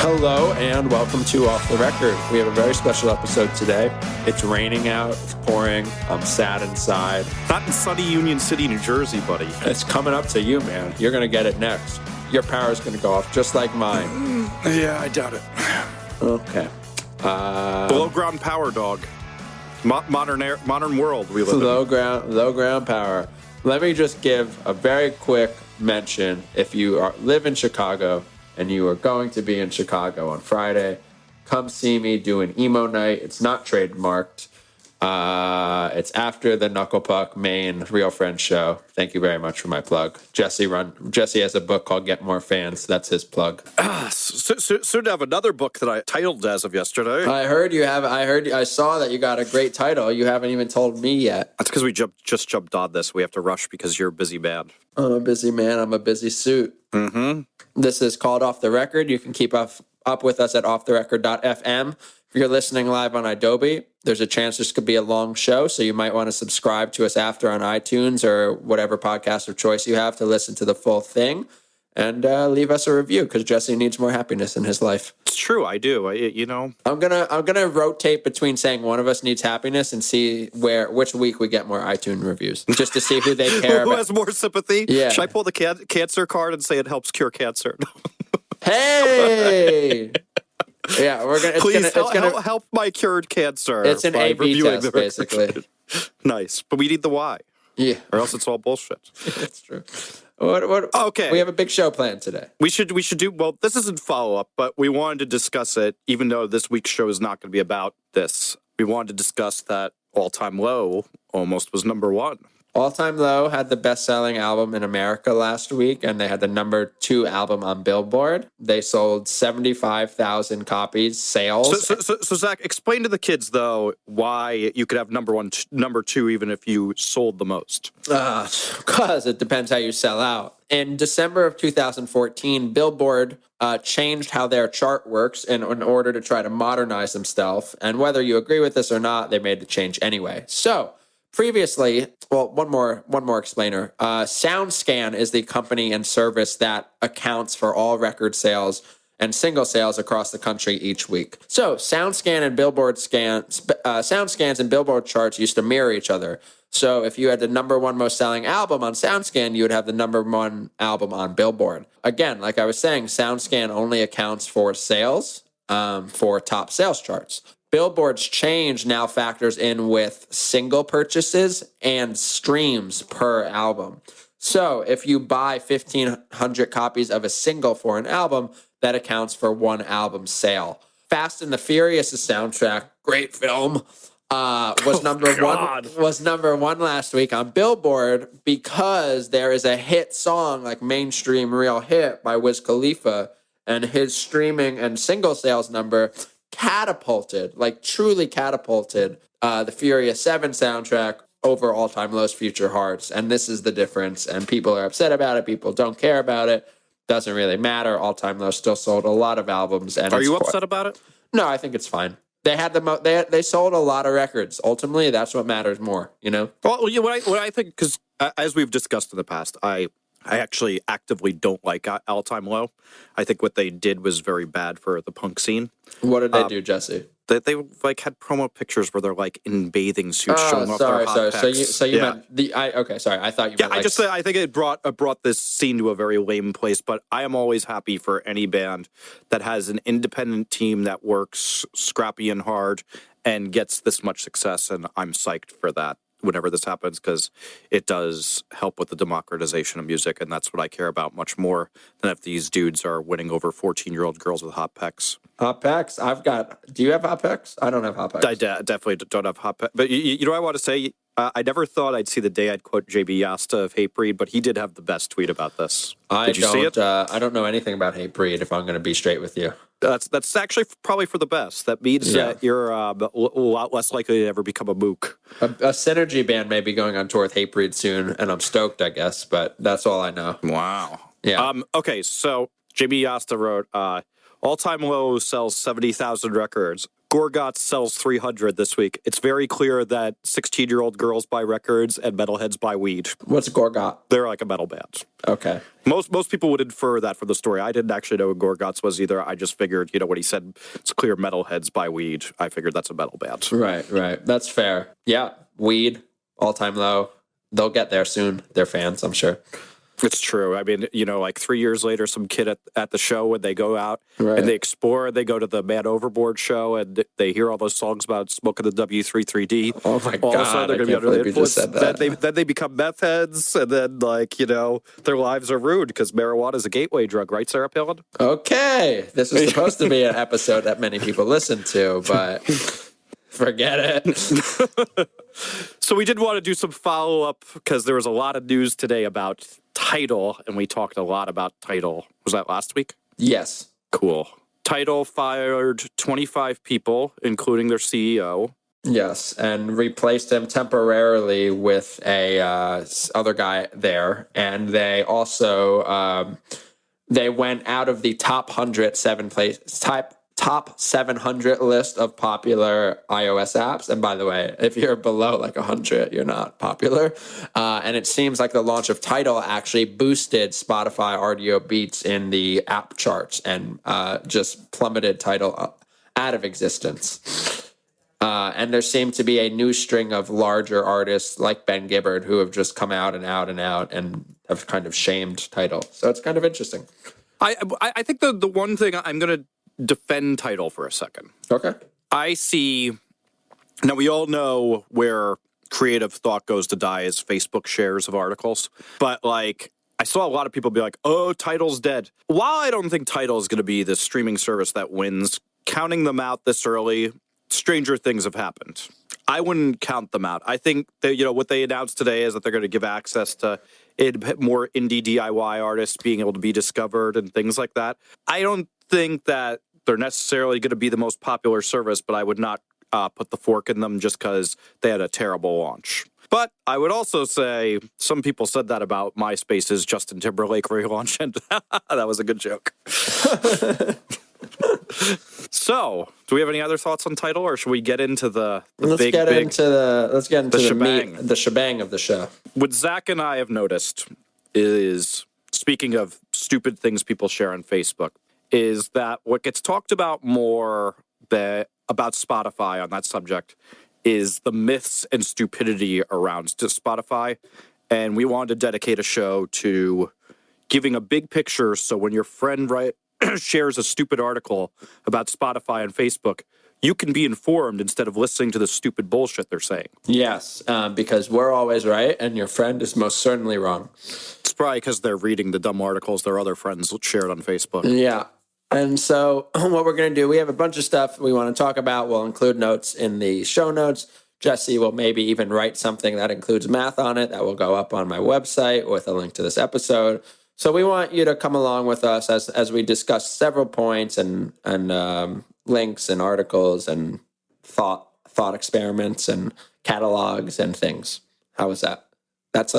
Hello and welcome to Off the Record. We have a very special episode today. It's raining out, it's pouring, I'm sad inside. Not in sunny Union City, New Jersey, buddy. It's coming up to you, man. You're going to get it next. Your power's going to go off just like mine. Yeah, I doubt it. Okay. Below ground power, dog. Modern world we live Low ground power. Let me just give a very quick mention. If you live in Chicago and you are going to be in Chicago on Friday, come see me do an emo night. It's not trademarked. It's after the Knuckle Puck main Real Friends show. Thank you very much for my plug. Jesse has a book called Get More Fans. That's his plug. Soon to have another book that I titled as of yesterday. I saw that you got a great title. You haven't even told me yet. That's because we just jumped on this. We have to rush because you're a busy man. I'm a busy man. I'm a busy suit. Mm-hmm. This is called Off the Record. You can keep up with us at offtherecord.fm. If you're listening live on Adobe, there's a chance this could be a long show, so you might want to subscribe to us after on iTunes or whatever podcast of choice you have to listen to the full thing, and leave us a review because Jesse needs more happiness in his life. It's true, I do. I'm gonna rotate between saying one of us needs happiness and see which week we get more iTunes reviews, just to see who they care who about. has more sympathy? Yeah. Should I pull the cancer card and say it helps cure cancer? Hey. Yeah, Please help my cured cancer. It's an A/B test, basically. Nice, but we need the why. Yeah, or else it's all bullshit. That's true. Okay, we have a big show planned today. We should do well. This isn't follow up, but we wanted to discuss it. Even though this week's show is not going to be about this, we wanted to discuss that All Time Low almost was number one. All Time Low had the best-selling album in America last week, and they had the number 2 album on Billboard. They sold 75,000 copies sales. So Zach, explain to the kids, though, why you could have number 2, even if you sold the most. Because it depends how you sell out. In December of 2014, Billboard changed how their chart works in order to try to modernize themselves. And whether you agree with this or not, they made the change anyway. So previously, well, one more explainer. SoundScan is the company and service that accounts for all record sales and single sales across the country each week. So SoundScan and Billboard SoundScans and Billboard charts used to mirror each other. So if you had the number 1 most selling album on SoundScan, you would have the number 1 album on Billboard. Again, like I was saying, SoundScan only accounts for sales for top sales charts. Billboard's change now factors in with single purchases and streams per album. So if you buy 1,500 copies of a single for an album, that accounts for 1 album sale. Fast and the Furious' soundtrack, great film, was number one last week on Billboard because there is a hit song, like mainstream real hit by Wiz Khalifa, and his streaming and single sales number truly catapulted the Furious 7 soundtrack over All Time Low's Future Hearts. And this is the difference. And people are upset about it. People don't care about it. Doesn't really matter. All Time Low still sold a lot of albums. And are you upset about it? No, I think it's fine. They had they sold a lot of records. Ultimately, that's what matters more, you know? Well, yeah, what I think, because as we've discussed in the past, I actually actively don't like All Time Low. I think what they did was very bad for the punk scene. What did they do, Jesse? They like had promo pictures where they're like in bathing suits showing off their hot pecs. So you meant okay, sorry. I thought you meant I think it brought this scene to a very lame place, but I am always happy for any band that has an independent team that works scrappy and hard and gets this much success, and I'm psyched for that whenever this happens, because it does help with the democratization of music, and that's what I care about much more than if these dudes are winning over 14-year-old girls with hot pecs. Hot pecs? Do you have hot pecs? I don't have hot pecs. I definitely don't have hot pecs. But you know what I want to say? I never thought I'd see the day I'd quote JB Yasta of Hatebreed, but he did have the best tweet about this. Did you see it? I don't know anything about Hatebreed, if I'm going to be straight with you. That's actually probably for the best. That means that you're a lot less likely to ever become a mook. A Synergy band may be going on tour with Hatebreed soon, and I'm stoked, I guess, but that's all I know. Wow. Yeah. Okay, so JB Yasta wrote, All Time Low sells 70,000 records. Gorgot sells 300 this week. It's very clear that 16-year-old girls buy records and metalheads buy weed. What's Gorgot? They're like a metal band. Okay. Most people would infer that from the story. I didn't actually know who Gorgots was either. I just figured, when he said it's clear metalheads buy weed, I figured that's a metal band. Right. That's fair. Yeah, weed, all-time low. They'll get there soon. They're fans, I'm sure. It's true. I mean, like 3 years later, some kid at the show, when they go out Right. and they explore, they go to the Man Overboard show and they hear all those songs about smoking the W33D. Oh my All of a sudden, God, they're going to be I can't under the believe you influence. just said that. Then they become meth heads, and then, their lives are ruined because marijuana is a gateway drug, right, Sarah Palin? Okay. This was supposed to be an episode that many people listen to, but forget it. So we did want to do some follow-up because there was a lot of news today about Tidal, and we talked a lot about Tidal. Was that last week? Yes. Cool. Tidal fired 25 people, including their CEO. Yes, and replaced him temporarily with a other guy there, and they also they went out of the top 700 list of popular iOS apps. And by the way, if you're below like 100, you're not popular. And it seems like the launch of Tidal actually boosted Spotify audio beats in the app charts and just plummeted Tidal out of existence. And there seemed to be a new string of larger artists like Ben Gibbard who have just come out and have kind of shamed Tidal. So it's kind of interesting. I think the one thing I'm going to defend Tidal for a second. Okay. I see. Now, we all know where creative thought goes to die is Facebook shares of articles. But, I saw a lot of people be like, oh, Tidal's dead. While I don't think Tidal is going to be the streaming service that wins, counting them out this early, stranger things have happened. I wouldn't count them out. I think that, what they announced today is that they're going to give access to more indie DIY artists being able to be discovered and things like that. I don't think that they're necessarily going to be the most popular service, but I would not put the fork in them just because they had a terrible launch. But I would also say some people said that about MySpace's Justin Timberlake relaunch, and that was a good joke. So, do we have any other thoughts on Tidal, or should we get into the Let's get into the shebang. meat, the shebang of the show. What Zach and I have noticed is, speaking of stupid things people share on Facebook, is that what gets talked about more about Spotify on that subject is the myths and stupidity around Spotify. And we wanted to dedicate a show to giving a big picture, so when your friend shares a stupid article about Spotify on Facebook, you can be informed instead of listening to the stupid bullshit they're saying. Yes, because we're always right, and your friend is most certainly wrong. It's probably because they're reading the dumb articles their other friends shared on Facebook. Yeah. And so what we're going to do, we have a bunch of stuff we want to talk about. We'll include notes in the show notes. Jesse will maybe even write something that includes math on it that will go up on my website with a link to this episode. So we want you to come along with us as we discuss several points and links and articles and thought experiments and catalogs and things. How was that? That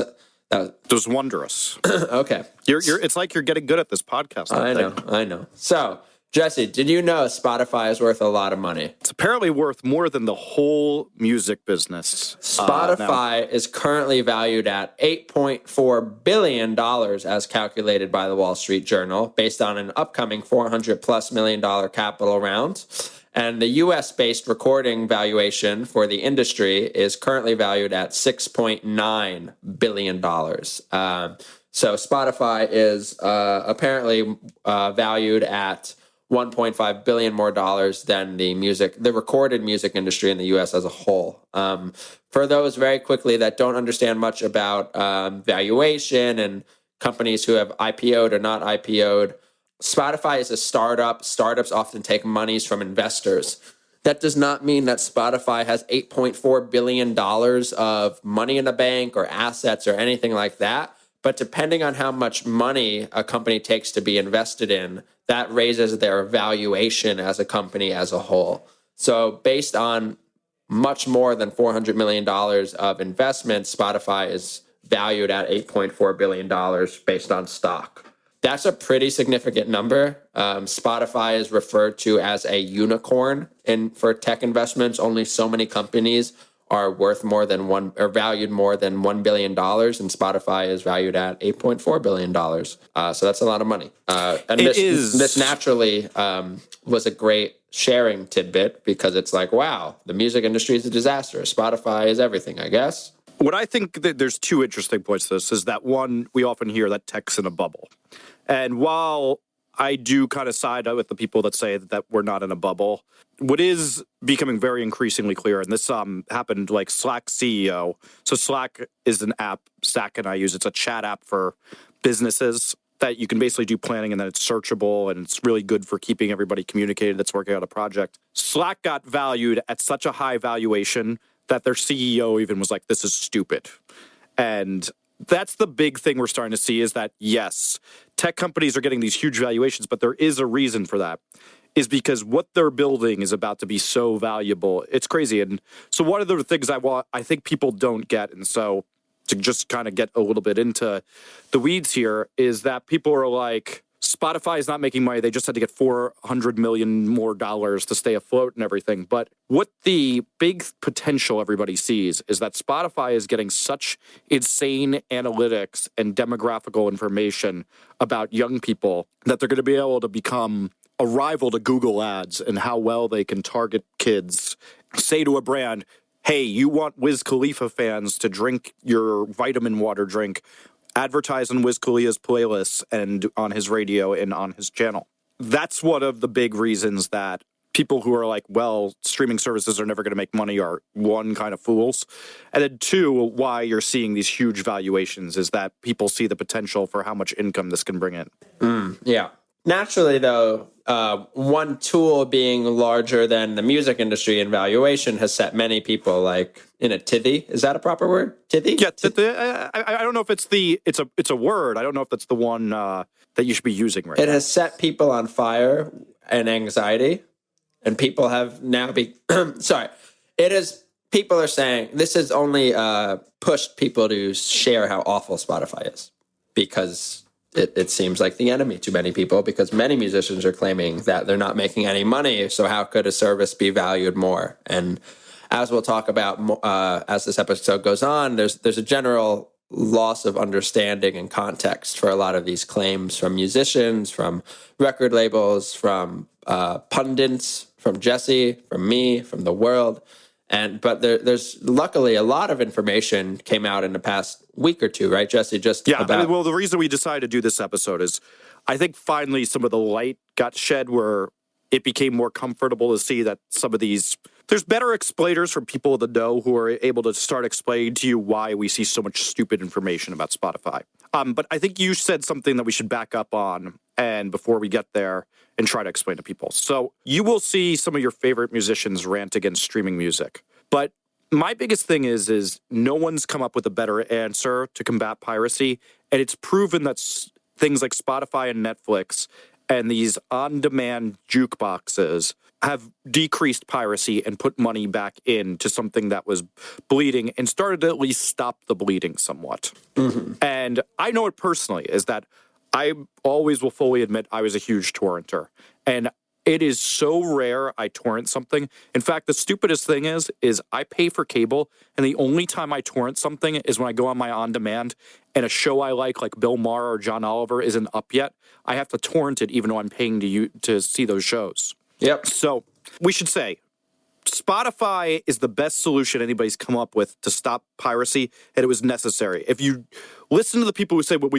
was wondrous. Okay. It's like you're getting good at this podcast. I know. So, Jesse, did you know Spotify is worth a lot of money? It's apparently worth more than the whole music business. Spotify is currently valued at $8.4 billion as calculated by the Wall Street Journal, based on an upcoming $400+ million capital round. And the U.S.-based recording valuation for the industry is currently valued at $6.9 billion. So Spotify is apparently valued at $1.5 billion more dollars than the recorded music industry in the U.S. as a whole. For those very quickly that don't understand much about valuation and companies who have IPO'd or not IPO'd, Spotify is a startup. Startups often take monies from investors. That does not mean that Spotify has $8.4 billion of money in the bank or assets or anything like that. But depending on how much money a company takes to be invested in, that raises their valuation as a company as a whole. So based on much more than $400 million of investment, Spotify is valued at $8.4 billion based on stock. That's a pretty significant number. Spotify is referred to as a unicorn, and for tech investments, only so many companies are worth more than one or valued more than $1 billion, and Spotify is valued at $8.4 billion. So that's a lot of money. And this naturally was a great sharing tidbit because it's like, wow, the music industry is a disaster. Spotify is everything, I guess. What I think that there's two interesting points to this is that one, we often hear that tech's in a bubble. And while I do kind of side with the people that say that we're not in a bubble, what is becoming very increasingly clear, and this happened like Slack CEO. So Slack is an app Zach and I use. It's a chat app for businesses that you can basically do planning, and then it's searchable, and it's really good for keeping everybody communicated that's working on a project. Slack got valued at such a high valuation that their CEO even was like, this is stupid. And that's the big thing we're starting to see is that, yes, tech companies are getting these huge valuations, but there is a reason for that, is because what they're building is about to be so valuable. It's crazy. And so one of the things I think people don't get, and so to just kind of get a little bit into the weeds here, is that people are like, Spotify is not making money. They just had to get $400 million more to stay afloat and everything. But what the big potential everybody sees is that Spotify is getting such insane analytics and demographical information about young people that they're going to be able to become a rival to Google Ads and how well they can target kids. Say to a brand, hey, you want Wiz Khalifa fans to drink your vitamin water drink, advertise on Wiz Khalifa's playlists and on his radio and on his channel. That's one of the big reasons that people who are like, well, streaming services are never going to make money are, one, kind of fools. And then two, why you're seeing these huge valuations is that people see the potential for how much income this can bring in. Yeah. Naturally, though, one tool being larger than the music industry in valuation has set many people like in a tithy. Is that a proper word? Tithy? Yeah, I don't know if it's a word. I don't know if that's the one that you should be using right now. It has set people on fire and anxiety, and people have now sorry. It is. People are saying this has only pushed people to share how awful Spotify is because it seems like the enemy to many people, because many musicians are claiming that they're not making any money. So how could a service be valued more? And as we'll talk about as this episode goes on, there's a general loss of understanding and context for a lot of these claims from musicians, from record labels, from pundits, from Jesse, from me, from the world. But there's luckily a lot of information came out in the past week or two, right, Jesse? Well, the reason we decided to do this episode is I think finally some of the light got shed where it became more comfortable to see that some of these, there's better explainers from people that know who are able to start explaining to you why we see so much stupid information about Spotify. But I think you said something that we should back up on, and before we get there and try to explain to people. So you will see some of your favorite musicians rant against streaming music. But my biggest thing is no one's come up with a better answer to combat piracy. And it's proven that things like Spotify and Netflix and these on-demand jukeboxes have decreased piracy and put money back into something that was bleeding and started to at least stop the bleeding somewhat. Mm-hmm. And I know it personally is that I always will fully admit I was a huge torrenter. And it is so rare I torrent something. In fact, the stupidest thing is I pay for cable, and the only time I torrent something is when I go on my on-demand and a show I like Bill Maher or John Oliver isn't up yet. I have to torrent it even though I'm paying to see those shows. Yep. So we should say Spotify is the best solution anybody's come up with to stop piracy, and it was necessary. If you listen to the people who say, well,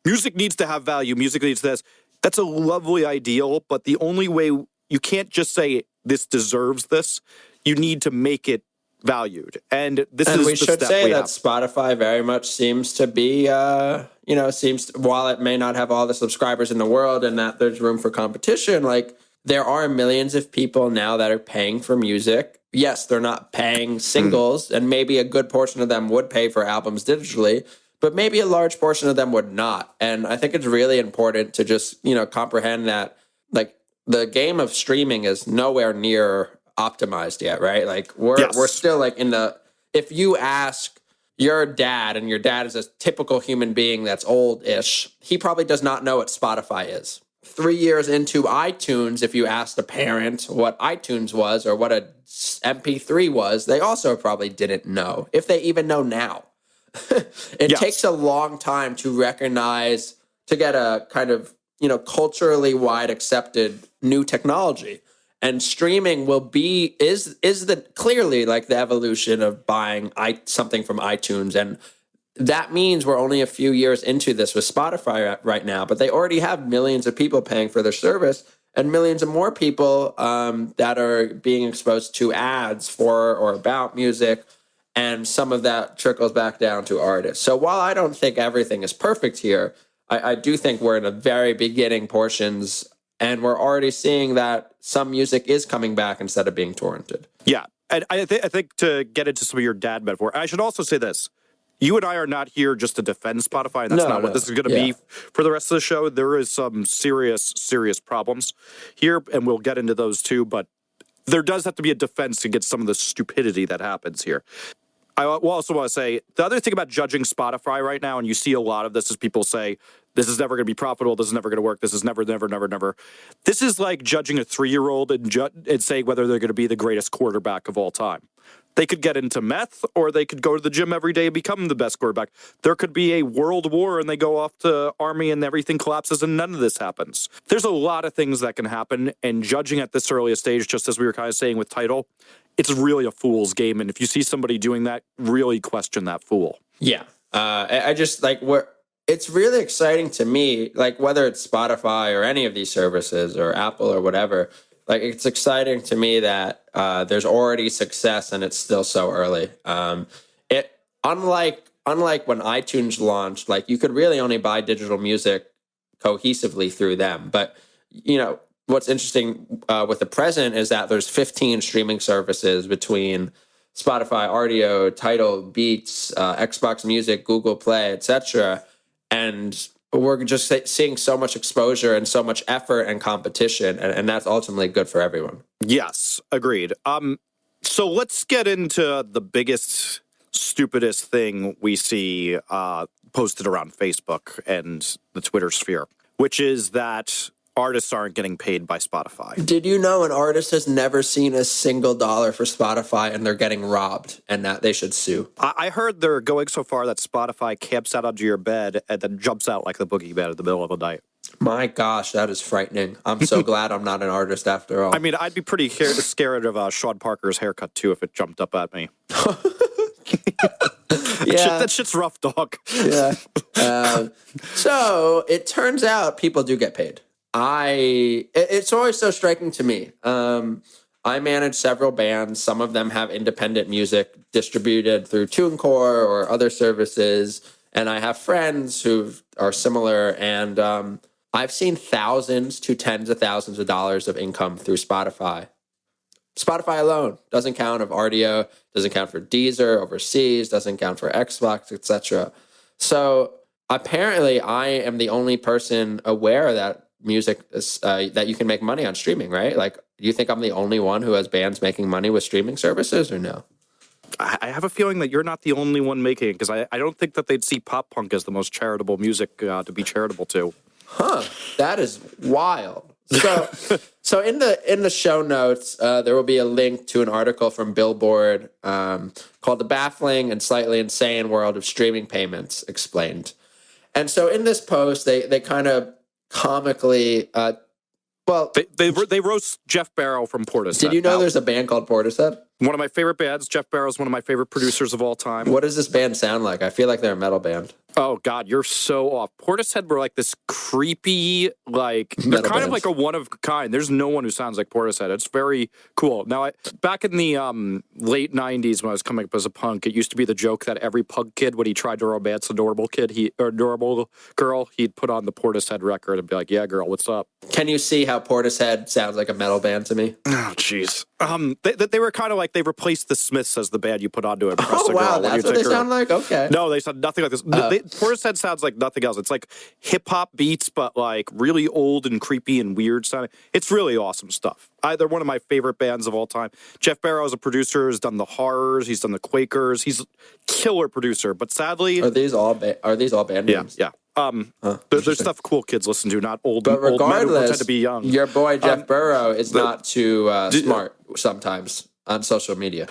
music needs to have value, music needs this, that's a lovely ideal, but the only way, you can't just say this deserves this. You need to make it valued. And this is we the should step say we that have. Spotify very much seems to be, while it may not have all the subscribers in the world and that there's room for competition, like there are millions of people now that are paying for music. Yes, they're not paying singles, and maybe a good portion of them would pay for albums digitally, but maybe a large portion of them would not. And I think it's really important to just, comprehend that, like, the game of streaming is nowhere near optimized yet, right? Like, we're still, like, if you ask, your dad, and your dad is a typical human being that's old-ish, he probably does not know what Spotify is. 3 years into iTunes, if you asked a parent what iTunes was or what a MP3 was, they also probably didn't know, if they even know now. It takes a long time to recognize, to get a kind of, culturally wide accepted new technology. And streaming is the clearly like the evolution of buying something from iTunes. And that means we're only a few years into this with Spotify right now, but they already have millions of people paying for their service and millions of more people that are being exposed to ads for or about music. And some of that trickles back down to artists. So while I don't think everything is perfect here, I do think we're in the very beginning portions, and we're already seeing that some music is coming back instead of being torrented. Yeah. And I think to get into some of your dad metaphor, I should also say this. You and I are not here just to defend Spotify, and that's not what this is going to be for the rest of the show. There is some serious problems here, and we'll get into those too, but there does have to be a defense against some of the stupidity that happens here. I also want to say, the other thing about judging Spotify right now, and you see a lot of this, is people say, this is never going to be profitable, this is never going to work, this is never. This is like judging a 3-year-old and saying whether they're going to be the greatest quarterback of all time. They could get into meth, or they could go to the gym every day and become the best quarterback. There could be a world war and they go off to army and everything collapses and none of this happens. There's a lot of things that can happen, and judging at this earliest stage, just as we were kind of saying with Tidal, it's really a fool's game. And if you see somebody doing that, really question that fool. Yeah. I just like it's really exciting to me, like whether it's Spotify or any of these services or Apple or whatever, like it's exciting to me that there's already success and it's still so early. Unlike when iTunes launched, like you could really only buy digital music cohesively through them. But what's interesting with the present is that there's 15 streaming services between Spotify, Rdio, Tidal, Beats, Xbox Music, Google Play, etc. And we're just seeing so much exposure and so much effort and competition, and that's ultimately good for everyone. Yes, agreed. So let's get into the biggest, stupidest thing we see posted around Facebook and the Twitter sphere, which is that artists aren't getting paid by Spotify. Did you know an artist has never seen a single dollar for Spotify and they're getting robbed and that they should sue? I heard they're going so far that Spotify camps out under your bed and then jumps out like the boogeyman in the middle of the night. My gosh, that is frightening. I'm so glad I'm not an artist after all. I mean, I'd be pretty scared of Sean Parker's haircut, too, if it jumped up at me. That shit's rough, dog. Yeah. So it turns out people do get paid. It's always so striking to me. I manage several bands. Some of them have independent music distributed through TuneCore or other services. And I have friends who are similar. And I've seen thousands to tens of thousands of dollars of income through Spotify. Spotify alone doesn't count of Rdio, doesn't count for Deezer overseas, doesn't count for Xbox, etc. So apparently I am the only person aware that music is, that you can make money on streaming, right? Like, do you think I'm the only one who has bands making money with streaming services, or no? I have a feeling that you're not the only one making it, because I don't think that they'd see pop punk as the most charitable music to be charitable to. Huh? That is wild. So in the show notes, there will be a link to an article from Billboard called "The Baffling and Slightly Insane World of Streaming Payments Explained." And so in this post, they kind of comically, they roast Jeff Barrow from Portishead. Did you know there's a band called Portishead? One of my favorite bands. Jeff Barrow is one of my favorite producers of all time. What does this band sound like? I feel like they're a metal band. Oh, God, you're so off. Portishead were like this creepy, like, they're kind of like a one of a kind. There's no one who sounds like Portishead. It's very cool. Now, back in the late 90s when I was coming up as a punk, it used to be the joke that every punk kid, when he tried to romance a normal kid, or normal girl, he'd put on the Portishead record and be like, yeah, girl, what's up? Can you see how Portishead sounds like a metal band to me? Oh, jeez. They were kind of like like they replaced the Smiths as the band you put on to impress Oh a girl. wow, when you that's what take they her- sound like. Okay. No, they sound nothing like this. Portishead sounds like nothing else. It's like hip hop beats, but like really old and creepy and weird sounding. It's really awesome stuff. They're one of my favorite bands of all time. Jeff Barrow is a producer, has done the Horrors, he's done the Quakers. He's a killer producer, but sadly, Are these all band yeah, names? yeah. There's stuff cool kids listen to, not old, But old men who regardless, pretend to be young. your boy Jeff Burrow is not too smart sometimes on social media.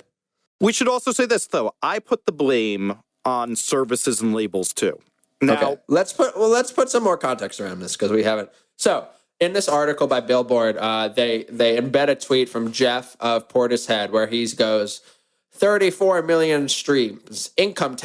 We should also say this though. I put the blame on services and labels too. Now, Okay, let's put some more context around this because we haven't. So in this article by Billboard, they embed a tweet from Jeff of Portishead where he goes, 34 million streams, income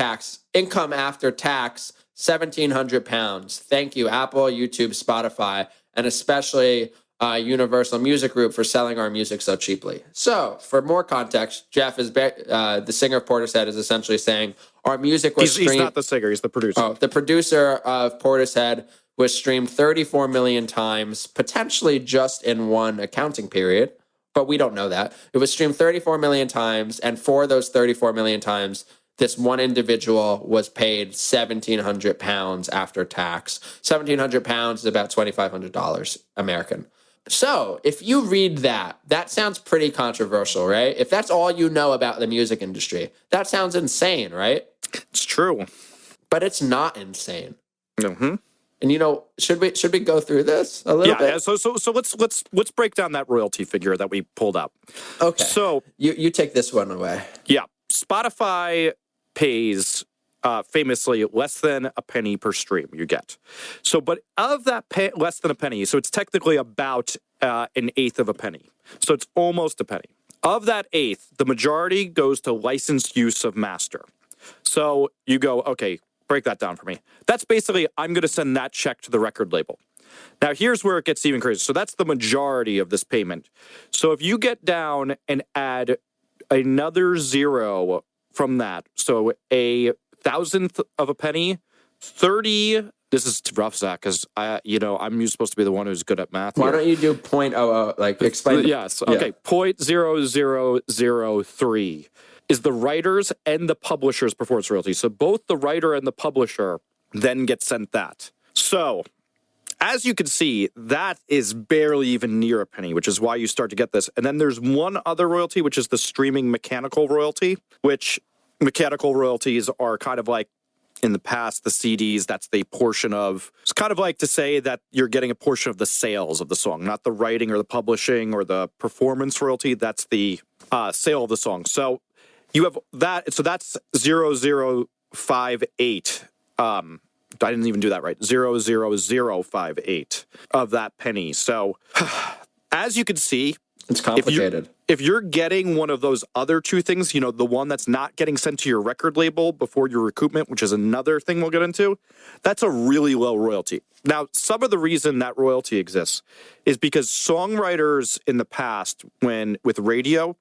after tax, £1,700. Thank you, Apple, YouTube, Spotify, and especially Universal Music Group for selling our music so cheaply. So, for more context, Jeff is the singer of Portishead is essentially saying our music was streamed. he's not the singer; he's the producer. Oh, the producer of Portishead was streamed 34 million times, potentially just in one accounting period, but we don't know that. It was streamed 34 million times, and for those 34 million times, this one individual was paid £1,700 after tax. £1,700 is about $2,500 American. So if you read that, that sounds pretty controversial, right? If that's all you know about the music industry, that sounds insane, right? It's true. But it's not insane. Mm-hmm. And should we go through this a little bit? Yeah. So let's break down that royalty figure that we pulled up. Okay. So you take this one away. yeah, Spotify pays famously less than a penny per stream you get. So, but of that less than a penny, so it's technically about an eighth of a penny. So it's almost a penny. Of that eighth, the majority goes to licensed use of master. So you go, okay, break that down for me. That's basically, I'm going to send that check to the record label. Now, here's where it gets even crazier. So that's the majority of this payment. So if you get down and add another zero from that, so a thousandth of a penny, 30. This is rough, Zach, because I'm supposed to be the one who's good at math. Why don't you do .00? Like explain. Yes. Okay. 0.0003 is the writer's and the publisher's performance royalty. So both the writer and the publisher then get sent that. So as you can see, that is barely even near a penny, which is why you start to get this. And then there's one other royalty, which is the streaming mechanical royalty, which mechanical royalties are kind of like in the past, the CDs, that's the portion of, it's kind of like to say that you're getting a portion of the sales of the song, not the writing or the publishing or the performance royalty. That's the sale of the song. So you have that. So that's 0058. I didn't even do that right. 00058 of that penny. So as you can see, it's complicated. If you're getting one of those other two things, the one that's not getting sent to your record label before your recoupment, which is another thing we'll get into, that's a really low royalty. Now, some of the reason that royalty exists is because songwriters in the past, with radio,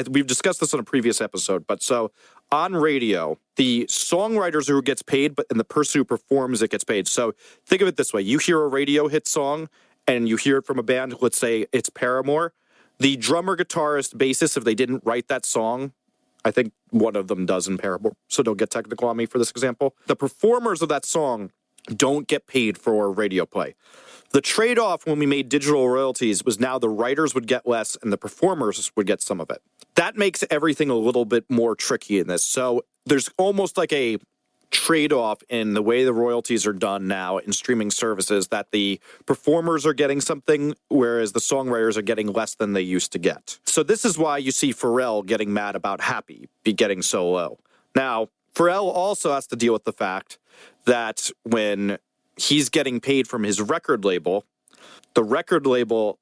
we've discussed this on a previous episode, but so on radio, the songwriters who gets paid, and the person who performs it gets paid. So think of it this way. You hear a radio hit song and you hear it from a band, let's say it's Paramore. The drummer, guitarist, bassist, if they didn't write that song, I think one of them does in Paramore, so don't get technical on me for this example. The performers of that song don't get paid for radio play. The trade-off when we made digital royalties was now the writers would get less and the performers would get some of it. That makes everything a little bit more tricky in this. So there's almost like a trade-off in the way the royalties are done now in streaming services, that the performers are getting something, whereas the songwriters are getting less than they used to get. So this is why you see Pharrell getting mad about Happy be getting so low. Now, Pharrell also has to deal with the fact that when he's getting paid from his record label, the record label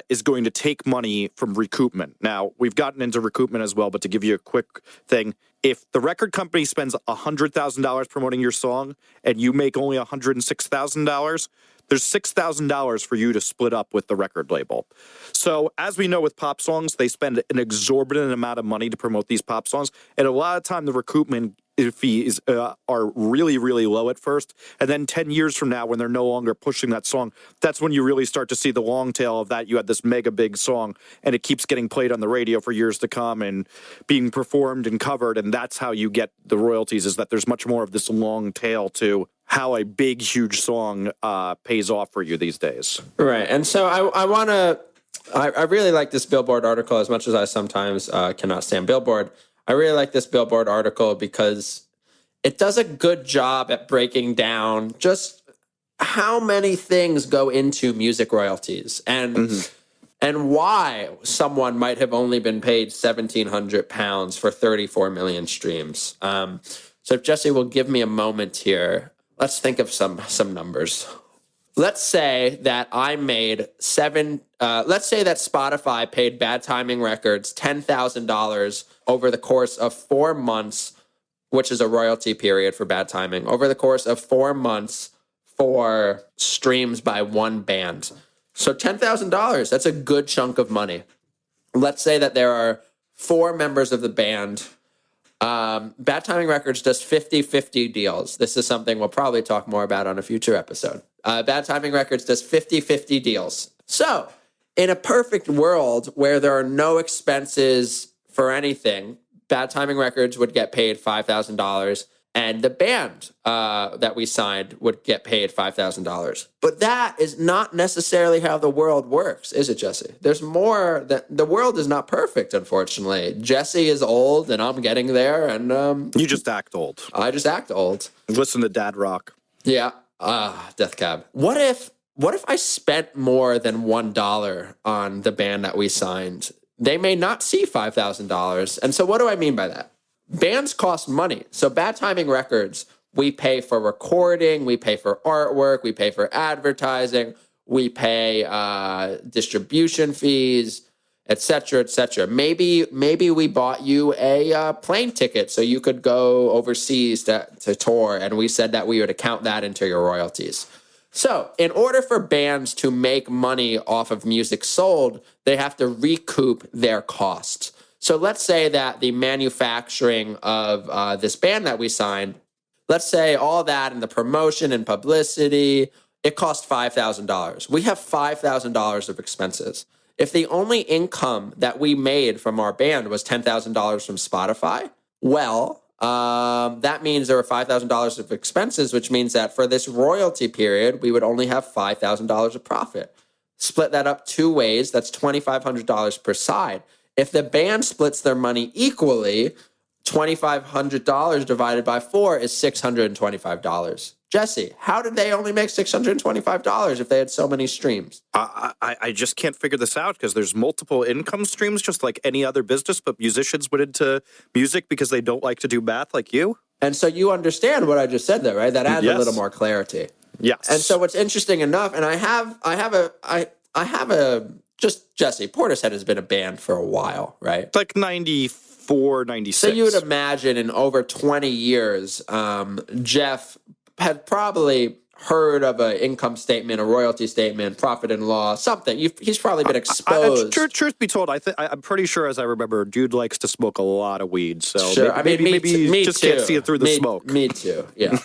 is going to take money from recoupment. Now, we've gotten into recoupment as well, but to give you a quick thing, if the record company spends $100,000 promoting your song and you make only $106,000, there's $6,000 for you to split up with the record label. So as we know with pop songs, they spend an exorbitant amount of money to promote these pop songs. And a lot of time the recoupment fees are really, really low at first. And then 10 years from now, when they're no longer pushing that song, that's when you really start to see the long tail of that. You had this mega big song, and it keeps getting played on the radio for years to come and being performed and covered. And that's how you get the royalties, is that there's much more of this long tail to how a big, huge song pays off for you these days. Right. And so I really like this Billboard article as much as I sometimes cannot stand Billboard. I really like this Billboard article because it does a good job at breaking down just how many things go into music royalties and why someone might have only been paid £1,700 for 34 million streams. So if Jesse will give me a moment here, let's think of some numbers. Let's say that I made let's say that Spotify paid Bad Timing Records $10,000 over the course of 4 months, which is a royalty period for Bad Timing, over the course of 4 months for streams by one band. So $10,000, that's a good chunk of money. Let's say that there are 4 members of the band. Bad Timing Records does 50-50 deals. This is something we'll probably talk more about on a future episode. Bad Timing Records does 50-50 deals. So in a perfect world where there are no expenses for anything, Bad Timing Records would get paid $5,000 and the band that we signed would get paid $5,000. But that is not necessarily how the world works, is it, Jesse? There's more. The world is not perfect, unfortunately. Jesse is old, and I'm getting there, and You just act old. I just act old. Listen to Dad Rock. Yeah. Death Cab. What if I spent more than $1 on the band that we signed? They may not see $5,000. And so what do I mean by that? Bands cost money. So Bad Timing Records, we pay for recording, we pay for artwork, we pay for advertising, we pay distribution fees, et cetera, et cetera. Maybe we bought you a plane ticket so you could go overseas to tour, and we said that we would account that into your royalties. So in order for bands to make money off of music sold, they have to recoup their costs. So let's say that the manufacturing of this band that we signed, let's say all that and the promotion and publicity, it cost $5,000. We have $5,000 of expenses. If the only income that we made from our band was $10,000 from Spotify, well, that means there were $5,000 of expenses, which means that for this royalty period, we would only have $5,000 of profit. Split that up 2 ways, that's $2,500 per side. If the band splits their money equally, $2,500 divided by 4 is $625. Jesse, how did they only make $625 if they had so many streams? I just can't figure this out because there's multiple income streams, just like any other business, but musicians went into music because they don't like to do math like you. And so you understand what I just said there, right? That adds a little more clarity. Yes. And so what's interesting enough, and I have a just Jesse, Portishead has been a band for a while, right? It's like 94, 96. So you would imagine in over 20 years, Jeff had probably heard of an income statement, a royalty statement, profit and loss, something. He's probably been exposed. Truth be told, I'm pretty sure, as I remember, dude likes to smoke a lot of weed. So sure. maybe you just can't see it through the smoke. Me too, yeah.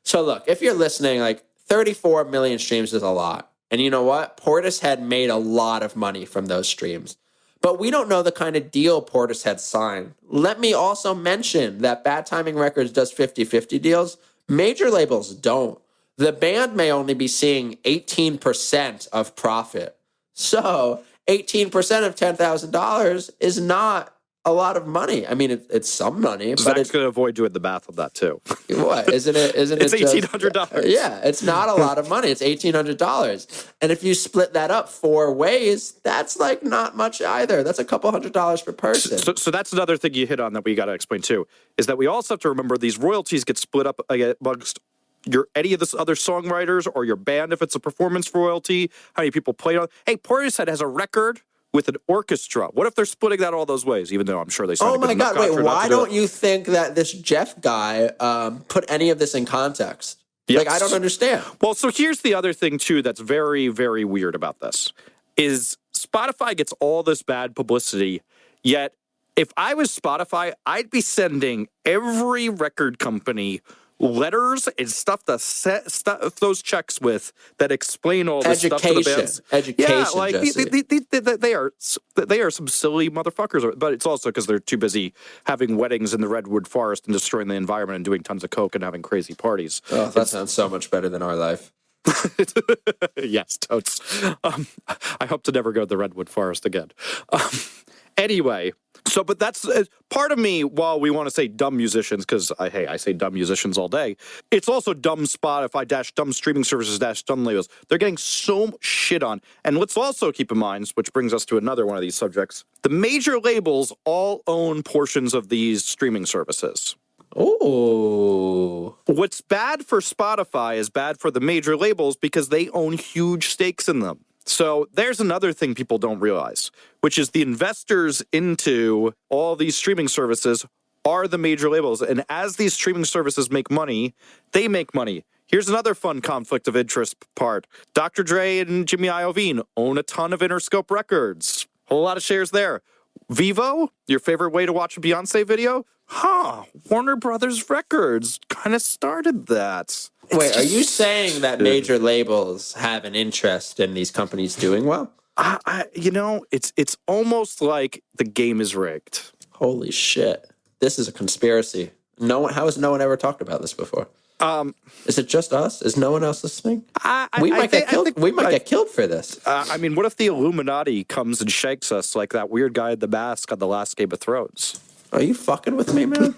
So look, if you're listening, like 34 million streams is a lot. And you know what? Portishead made a lot of money from those streams. But we don't know the kind of deal Portishead signed. Let me also mention that Bad Timing Records does 50-50 deals. Major labels don't. The band may only be seeing 18% of profit. So 18% of $10,000 is not a lot of money. I mean, it's some money, but Zach's going to avoid doing the math of that too. What? Isn't it? It's $1,800. Yeah, it's not a lot of money. It's $1,800. And if you split that up 4 ways, that's like not much either. That's a couple $100s per person. So that's another thing you hit on that we got to explain too, is that we also have to remember these royalties get split up amongst any of the other songwriters or your band if it's a performance royalty, how many people played on. Hey, Portishead has a record with an orchestra. What if they're splitting that all those ways, even though I'm sure they signed Oh my God, wait, why don't you think that this Jeff guy put any of this in context? Yes. Like, I don't understand. Well, so here's the other thing, too, that's very, very weird about this, is Spotify gets all this bad publicity, yet If I was Spotify, I'd be sending every record company letters and stuff to set stuff those checks with that explain all this stuff to the bands. Education, Yeah, like Jesse. they are some silly motherfuckers. But it's also because they're too busy having weddings in the redwood forest and destroying the environment and doing tons of coke and having crazy parties. Oh, that sounds so much better than our life. Yes, totes. I hope to never go to the redwood forest again. Anyway, but that's part of me. While we want to say dumb musicians, because I say dumb musicians all day, it's also dumb Spotify - dumb streaming services - dumb labels. They're getting so much shit on. And let's also keep in mind, which brings us to another one of these subjects: the major labels all own portions of these streaming services. Oh. What's bad for Spotify is bad for the major labels because they own huge stakes in them. So there's another thing people don't realize, which is the investors into all these streaming services are the major labels. And as these streaming services make money, they make money. Here's another fun conflict of interest part. Dr. Dre and Jimmy Iovine own a ton of Interscope Records. Whole lot of shares there. Vivo, your favorite way to watch a Beyonce video? Warner Brothers Records kind of started that. Wait, are you saying that major labels have an interest in these companies doing well? It's almost like the game is rigged. Holy shit. This is a conspiracy. How has no one ever talked about this before? Is it just us? Is no one else listening? We might get killed. We might get killed for this. What if the Illuminati comes and shakes us like that weird guy in the mask on the last Game of Thrones? Are you fucking with me, man?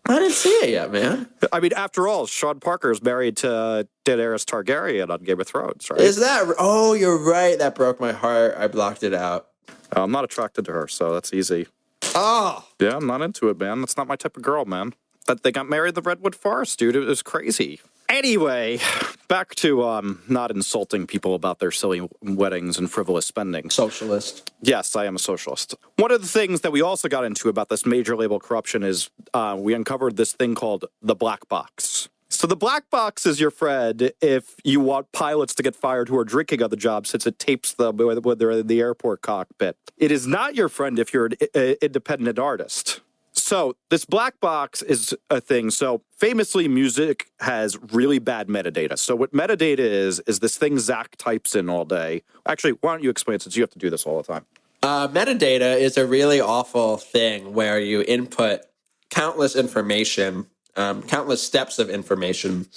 I didn't see it yet, man. After all, Sean Parker is married to Daenerys Targaryen on Game of Thrones, right? Is that? Oh, you're right. That broke my heart. I blocked it out. I'm not attracted to her, so that's easy. Oh. Yeah, I'm not into it, man. That's not my type of girl, man. But they got married in the Redwood Forest, dude. It was crazy. Anyway, back to not insulting people about their silly weddings and frivolous spending. Socialist. Yes, I am a socialist. One of the things that we also got into about this major label corruption is we uncovered this thing called the black box. So the black box is your friend if you want pilots to get fired who are drinking on the job, since it tapes them when they're in the airport cockpit. It is not your friend if you're an independent artist. So this black box is a thing. So famously, music has really bad metadata. So what metadata is this thing Zach types in all day. Actually, why don't you explain, since you have to do this all the time? Metadata is a really awful thing where you input countless information, countless steps of information,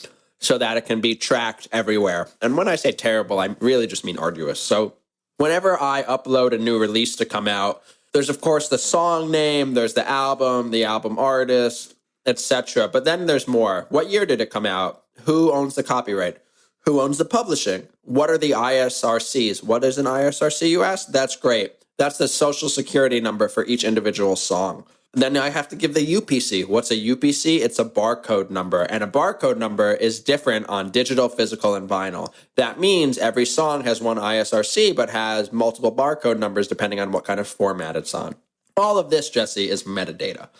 so that it can be tracked everywhere. And when I say terrible, I really just mean arduous. So whenever I upload a new release to come out, there's, of course, the song name, there's the album artist, etc. But then there's more. What year did it come out? Who owns the copyright? Who owns the publishing? What are the ISRCs? What is an ISRC, you ask? That's great. That's the social security number for each individual song. Then I have to give the UPC. What's a UPC? It's a barcode number. And a barcode number is different on digital, physical, and vinyl. That means every song has one ISRC, but has multiple barcode numbers depending on what kind of format it's on. All of this, Jesse, is metadata.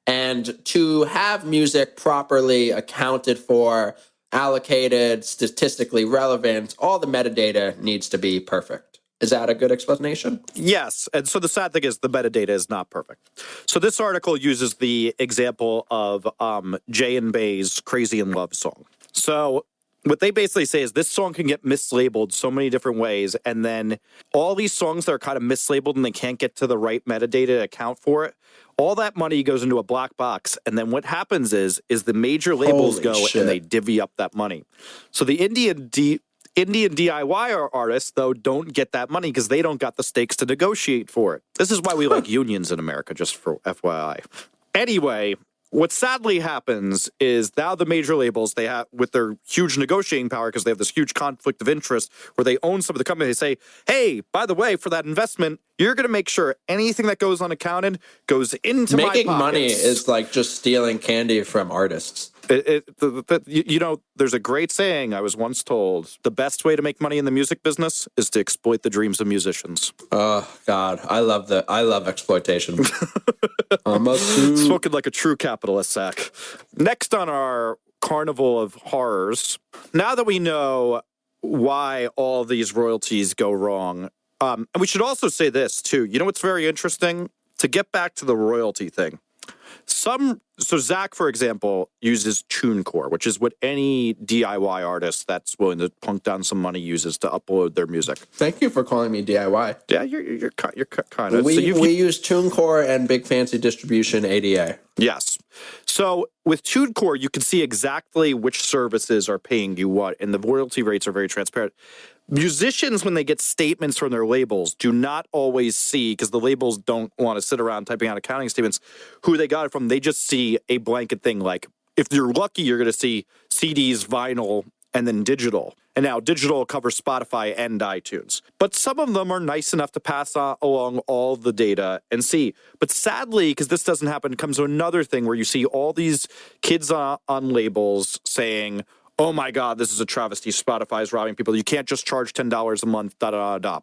And to have music properly accounted for, allocated, statistically relevant, all the metadata needs to be perfect. Is that a good explanation? Yes. And so the sad thing is the metadata is not perfect. So this article uses the example of Jay and Bay's Crazy in Love song. So what they basically say is this song can get mislabeled so many different ways. And then all these songs that are kind of mislabeled and they can't get to the right metadata to account for it, all that money goes into a black box. And then what happens is the major labels and they divvy up that money. So the Indian DIY artists, though, don't get that money because they don't got the stakes to negotiate for it. This is why we like unions in America, just for FYI. Anyway, what sadly happens is now the major labels, they have, with their huge negotiating power, because they have this huge conflict of interest where they own some of the company, they say, hey, by the way, for that investment, you're going to make sure anything that goes unaccounted goes into my pockets. Making money is like just stealing candy from artists. There's a great saying I was once told: the best way to make money in the music business is to exploit the dreams of musicians. Oh God, I love exploitation. Spoken like a true capitalist, Zach. Next on our carnival of horrors, now that we know why all these royalties go wrong, and we should also say this too. You know what's very interesting? to get back to the royalty thing, so Zach, for example, uses TuneCore, which is what any DIY artist that's willing to plunk down some money uses to upload their music. Thank you for calling me DIY. Yeah, you're kind of. We use TuneCore and Big Fancy Distribution ADA. Yes. So with TuneCore, you can see exactly which services are paying you what, and the royalty rates are very transparent. Musicians, when they get statements from their labels, do not always see, because the labels don't want to sit around typing out accounting statements, who they got it from. They just see a blanket thing. Like, if you're lucky, you're going to see CDs, vinyl, and then digital. And now digital covers Spotify and iTunes. But some of them are nice enough to pass along all the data and see. But sadly, because this doesn't happen, it comes to another thing where you see all these kids on labels saying, oh my God, this is a travesty. Spotify is robbing people. You can't just charge $10 a month, da-da-da-da.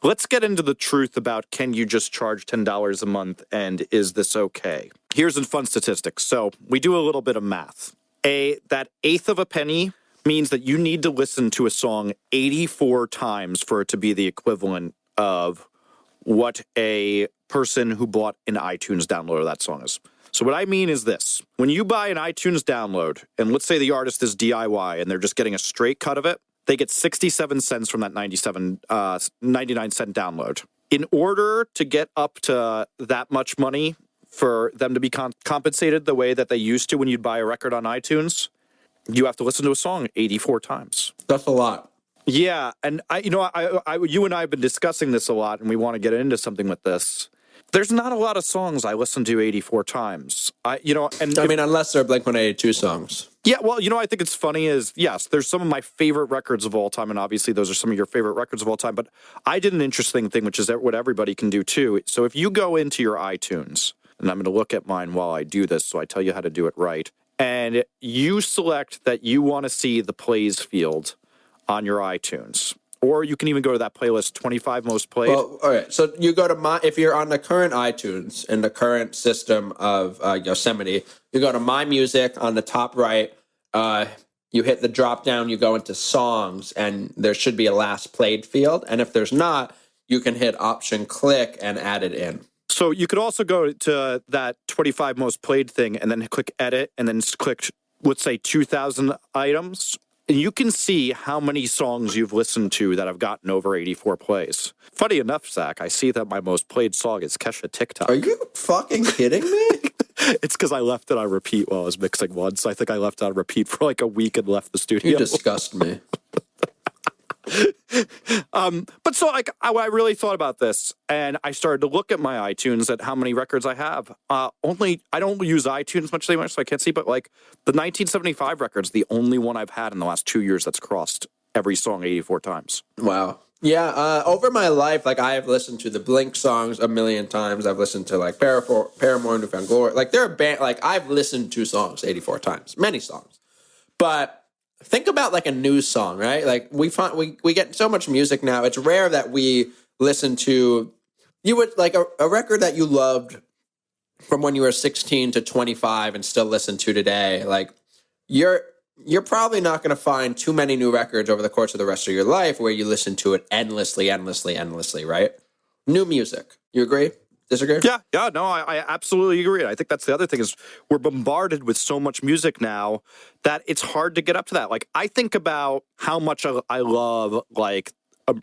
Let's get into the truth about, can you just charge $10 a month, and is this okay? Here's a fun statistic. So we do a little bit of math. That eighth of a penny means that you need to listen to a song 84 times for it to be the equivalent of what a person who bought an iTunes download of that song is. So what I mean is this. When you buy an iTunes download, and let's say the artist is DIY and they're just getting a straight cut of it, they get 67 cents from that 99-cent download. In order to get up to that much money for them to be compensated the way that they used to when you'd buy a record on iTunes, you have to listen to a song 84 times. That's a lot. Yeah, and you and I have been discussing this a lot, and we want to get into something with this. There's not a lot of songs I listen to 84 times. Unless they're Blink-182 songs. Yeah, well, I think it's funny is, yes, there's some of my favorite records of all time, and obviously those are some of your favorite records of all time, but I did an interesting thing, which is what everybody can do too. So if you go into your iTunes, and I'm going to look at mine while I do this, so I tell you how to do it right, and you select that you want to see the plays field on your iTunes. Or you can even go to that playlist, 25 most played. Well, all right. So you go to if you're on the current iTunes in the current system of Yosemite, you go to My Music on the top right. You hit the drop down, you go into songs, and there should be a last played field. And if there's not, you can hit Option click and add it in. So you could also go to that 25 most played thing and then click edit and then click, let's say, 2,000 items. And you can see how many songs you've listened to that have gotten over 84 plays. Funny enough, Zach, I see that my most played song is Kesha TikTok. Are you fucking kidding me? It's because I left it on repeat while I was mixing once. I think I left it on repeat for like a week and left the studio. You disgust me. But so I really thought about this, and I started to look at my iTunes at how many records I have. I don't use iTunes much anymore, so I can't see, but like the 1975 record's the only one I've had in the last 2 years that's crossed every song 84 times. Wow. Yeah, over my life, like I have listened to the Blink songs a million times. I've listened to like Paramore, New Found Glory. Like they're a band. Like I've listened to songs 84 times, many songs, but. Think about like a news song, right? Like we get so much music now. It's rare that we listen to like a record that you loved from when you were 16 to 25 and still listen to today. Like you're probably not going to find too many new records over the course of the rest of your life where you listen to it endlessly, right? New music. You agree? Disagree? Yeah, no, I absolutely agree. I think that's the other thing is we're bombarded with so much music now that it's hard to get up to that. Like I think about how much I love like a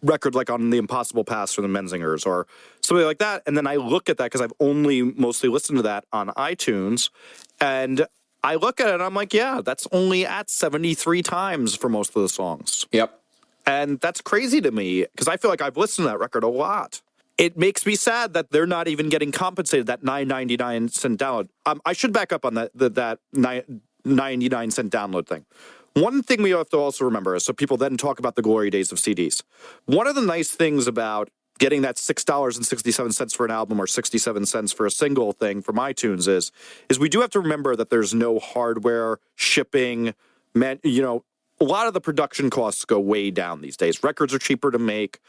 record like on The Impossible Past from the Menzingers or something like that, and then I look at that because I've only mostly listened to that on iTunes, and I look at it and I'm like, yeah, that's only at 73 times for most of the songs. Yep. And that's crazy to me because I feel like I've listened to that record a lot. It makes me sad that they're not even getting compensated, that 9.99 download. I should back up on that 99 download thing. One thing we have to also remember is so people then talk about the glory days of CDs. One of the nice things about getting that $6.67 for an album or 67 cents for a single thing from iTunes is we do have to remember that there's no hardware, shipping, a lot of the production costs go way down these days. Records are cheaper to make.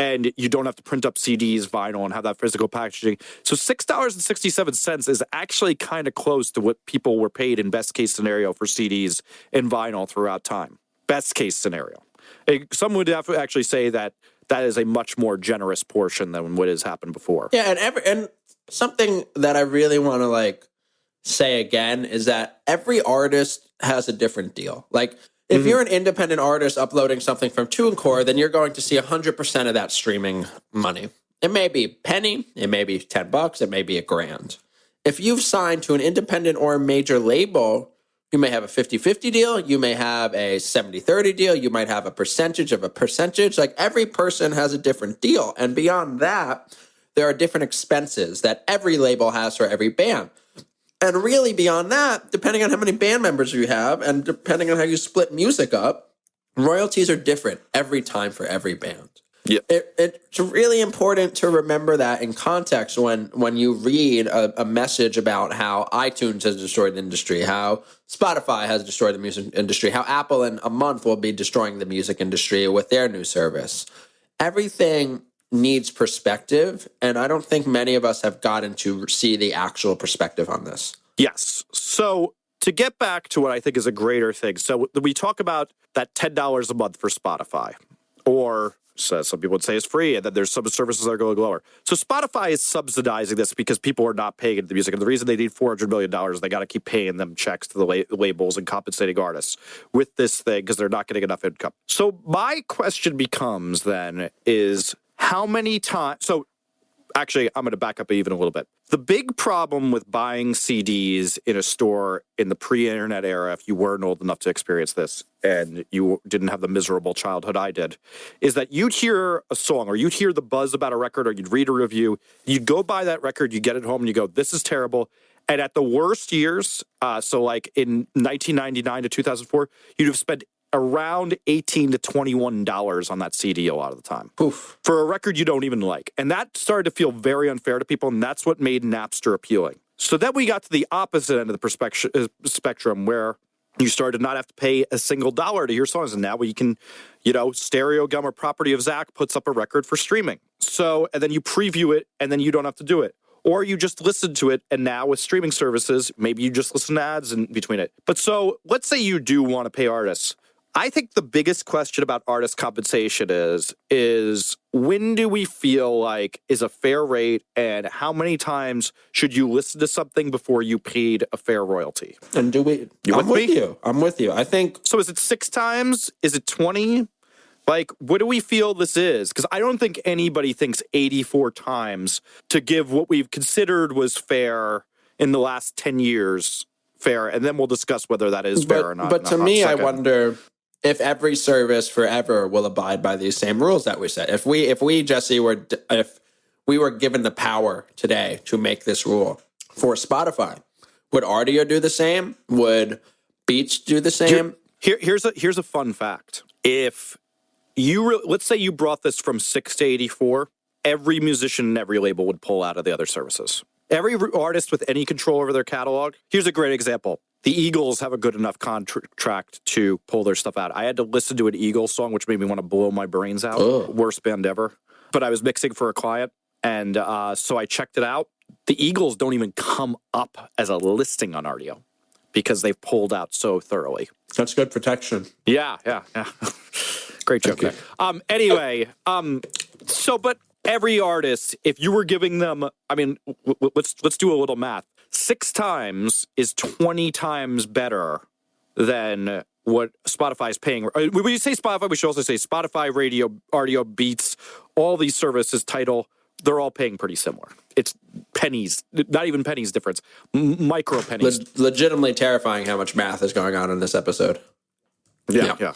And you don't have to print up CDs, vinyl, and have that physical packaging. So $6.67 is actually kind of close to what people were paid in best case scenario for CDs and vinyl throughout time. Best case scenario. Some would actually say that is a much more generous portion than what has happened before. Yeah, and something that I really want to like say again is that every artist has a different deal. Like if you're an independent artist uploading something from TuneCore, then you're going to see 100% of that streaming money. It may be a penny, it may be $10, it may be $1,000. If you've signed to an independent or a major label, you may have a 50-50 deal, you may have a 70-30 deal, you might have a percentage of a percentage. Like every person has a different deal. And beyond that, there are different expenses that every label has for every band. And really beyond that, depending on how many band members you have and depending on how you split music up, royalties are different every time for every band. Yeah. It's really important to remember that in context when you read a message about how iTunes has destroyed the industry, how Spotify has destroyed the music industry, how Apple in a month will be destroying the music industry with their new service. Everything needs perspective, and I don't think many of us have gotten to see the actual perspective on this. Yes. So to get back to what I think is a greater thing, so we talk about that $10 a month for Spotify, or so some people would say it's free, and then there's some services that are going lower. So Spotify is subsidizing this because people are not paying into the music, and the reason they need $400 million, they got to keep paying them checks to the labels and compensating artists with this thing because they're not getting enough income. So my question becomes then is how many times? So actually, I'm going to back up even a little bit. The big problem with buying CDs in a store in the pre-internet era, if you weren't old enough to experience this and you didn't have the miserable childhood I did, is that you'd hear a song or you'd hear the buzz about a record or you'd read a review, you'd go buy that record, you get it home and you go, this is terrible. And at the worst years, so like in 1999 to 2004, you'd have spent around $18 to $21 on that CD a lot of the time. Oof. For a record you don't even like. And that started to feel very unfair to people, and that's what made Napster appealing. So then we got to the opposite end of the spectrum where you started to not have to pay a single dollar to hear songs, and now we can, Stereo Gum or Property of Zach puts up a record for streaming. So, and then you preview it, and then you don't have to do it. Or you just listen to it, and now with streaming services, maybe you just listen to ads in between it. But so let's say you do want to pay artists. I think the biggest question about artist compensation is when do we feel like is a fair rate, and how many times should you listen to something before you paid a fair royalty? And do we? I'm with you. I think so. Is it 6 times? Is it 20? Like, what do we feel this is? Because I don't think anybody thinks 84 times to give what we've considered was fair in the last 10 years fair, and then we'll discuss whether that is fair or not. But to me, I wonder if every service forever will abide by these same rules that we set. If we Jesse if we were given the power today to make this rule for Spotify, would Rdio do the same? Would Beats do the same? Here's a fun fact. If let's say you brought this from 6 to 84, every musician and every label would pull out of the other services. Every artist with any control over their catalog. Here's a great example. The Eagles have a good enough contract to pull their stuff out. I had to listen to an Eagles song, which made me want to blow my brains out. Ugh. Worst band ever. But I was mixing for a client, and so I checked it out. The Eagles don't even come up as a listing on Rdio because they've pulled out so thoroughly. That's good protection. Yeah. Great joke. Anyway, but every artist, if you were giving them, let's do a little math. 6 times is 20 times better than what Spotify is paying. When you say Spotify, we should also say Spotify, Radio, Rdio, Beats, all these services, Tidal, they're all paying pretty similar. It's pennies, not even pennies difference, micro pennies. Legitimately terrifying how much math is going on in this episode. Yeah.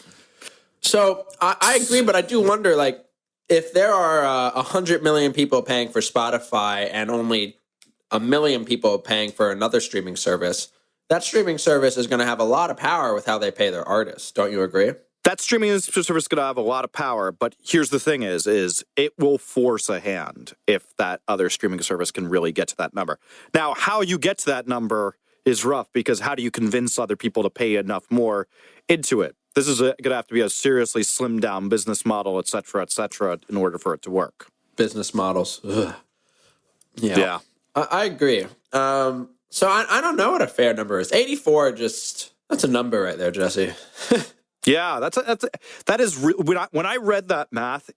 So I agree, but I do wonder, like, if there are 100 million people paying for Spotify and only 1 million people paying for another streaming service, that streaming service is going to have a lot of power with how they pay their artists. Don't you agree? That streaming service is going to have a lot of power, but here's the thing is it will force a hand if that other streaming service can really get to that number. Now, how you get to that number is rough, because how do you convince other people to pay enough more into it? This is going to have to be a seriously slimmed down business model, et cetera, in order for it to work. Business models. Ugh. Yeah. I agree. So I don't know what a fair number is. 84, that's a number right there, Jesse. Yeah, that is when I read that math,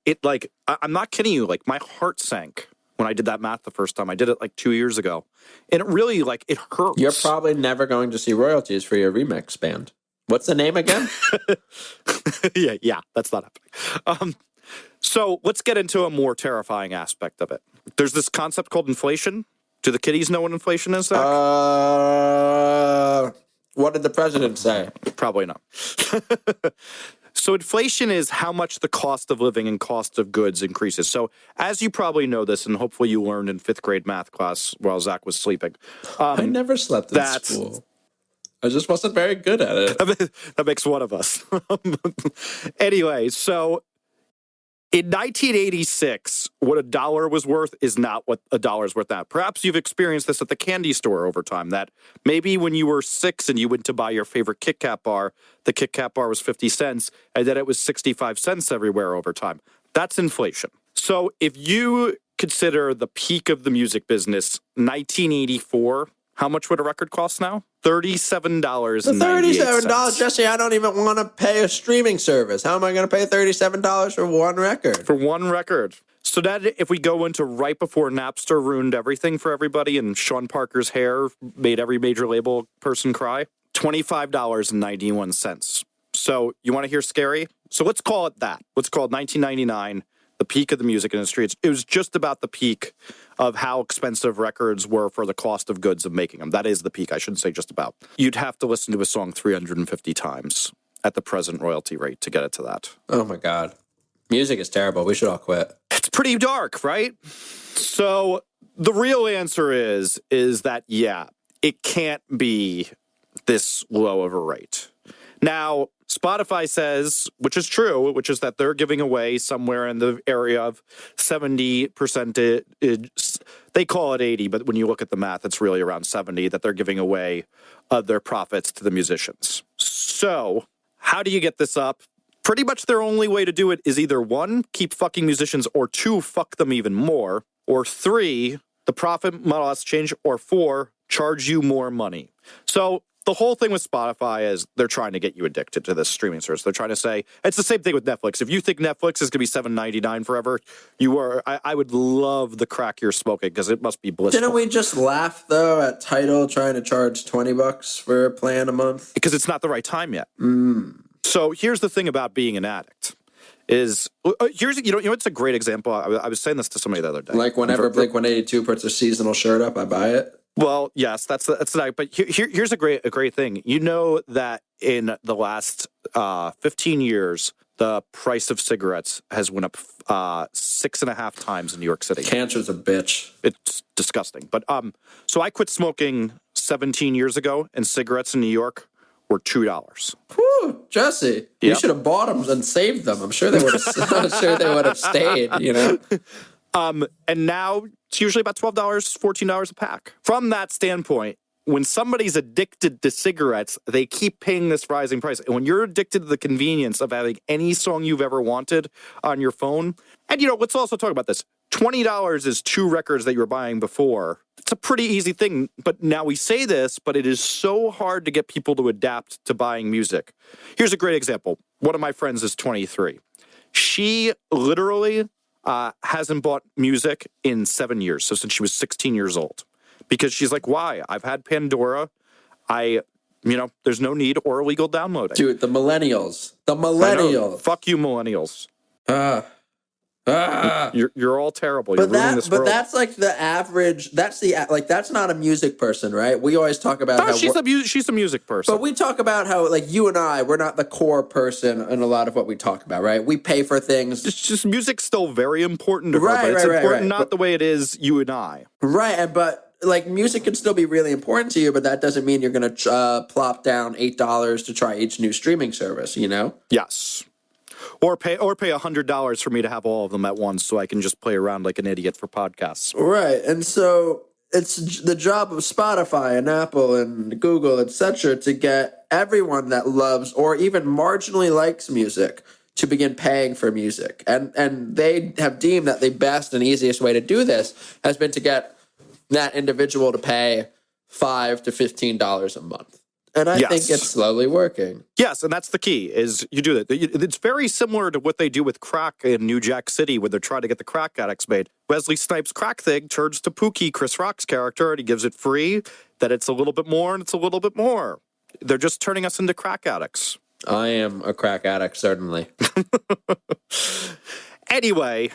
I'm not kidding you, like my heart sank when I did that math the first time. I did it like 2 years ago. And it really, like, it hurts. You're probably never going to see royalties for your remix band. What's the name again? yeah, that's not happening. So let's get into a more terrifying aspect of it. There's this concept called inflation. Do the kiddies know what inflation is, Zach? What did the president say? Probably not. So inflation is how much the cost of living and cost of goods increases. So as you probably know this, and hopefully you learned in 5th grade math class while Zach was sleeping. I never slept in school. I just wasn't very good at it. That makes one of us. Anyway, so in 1986, what $1 was worth is not what $1 is worth now. Perhaps you've experienced this at the candy store over time, that maybe when you were 6 and you went to buy your favorite Kit Kat bar, the Kit Kat bar was 50 cents, and then it was 65 cents everywhere over time. That's inflation. So if you consider the peak of the music business, 1984, how much would a record cost now? $37.98. $37, Jesse. I don't even want to pay a streaming service. How am I going to pay $37 for one record? For one record. So that if we go into right before Napster ruined everything for everybody and Sean Parker's hair made every major label person cry, $25.91. So you want to hear scary? So let's call it that. Let's call it 1999. The peak of the music industry. It was just about the peak of how expensive records were for the cost of goods of making them. That is the peak. I shouldn't say just about. You'd have to listen to a song 350 times at the present royalty rate to get it to that. Oh my God. Music is terrible. We should all quit. It's pretty dark, right? So the real answer is that, yeah, it can't be this low of a rate. Now, Spotify says, which is true, which is that they're giving away somewhere in the area of 70%. They call it 80, but when you look at the math, it's really around 70 that they're giving away of their profits to the musicians. So how do you get this up? Pretty much their only way to do it is either 1, keep fucking musicians, or 2, fuck them even more, or 3, the profit model has to change, or 4, charge you more money. So the whole thing with Spotify is they're trying to get you addicted to this streaming service. They're trying to say, it's the same thing with Netflix. If you think Netflix is going to be $7.99 forever, I would love the crack you're smoking because it must be blissful. Didn't we just laugh, though, at Tidal trying to charge $20 for a plan a month? Because it's not the right time yet. So here's the thing about being an addict. It's a great example. I was saying this to somebody the other day. Like whenever Blink-182 puts a seasonal shirt up, I buy it. Well, yes, that's that. But here's a great thing. You know that in the last 15 years, the price of cigarettes has went up 6.5 times in New York City. Cancer's a bitch. It's disgusting. But so I quit smoking 17 years ago, and cigarettes in New York were $2. Whew, Jesse, you should have bought them and saved them. I'm sure they would have. I'm sure they would have stayed. You know. And now it's usually about $12, $14 a pack. From that standpoint, when somebody's addicted to cigarettes, they keep paying this rising price. And when you're addicted to the convenience of having any song you've ever wanted on your phone, and let's also talk about this. $20 is 2 records that you were buying before. It's a pretty easy thing. But now we say this, but it is so hard to get people to adapt to buying music. Here's a great example. One of my friends is 23. She literally hasn't bought music in 7 years. So since she was 16 years old, because she's like, why? I've had Pandora. There's no need or illegal downloading. Dude, the millennials. Fuck you, millennials. You're all terrible. But that's like the average. That's not a music person, right? We always talk about she's a music person. But we talk about how you and I, we're not the core person in a lot of what we talk about, right? We pay for things. It's just music's still very important to her, but it's important not the way it is you and I. Right, but music can still be really important to you, but that doesn't mean you're going to plop down $8 to try each new streaming service. Yes. Or pay $100 for me to have all of them at once so I can just play around like an idiot for podcasts. Right. And so it's the job of Spotify and Apple and Google, etc., to get everyone that loves or even marginally likes music to begin paying for music. And they have deemed that the best and easiest way to do this has been to get that individual to pay $5 to $15 a month. And I think it's slowly working. Yes, and that's the key, is you do that. It's very similar to what they do with crack in New Jack City when they're trying to get the crack addicts made. Wesley Snipes' crack thing turns to Pookie, Chris Rock's character, and he gives it free, that it's a little bit more and it's a little bit more. They're just turning us into crack addicts. I am a crack addict, certainly. Anyway,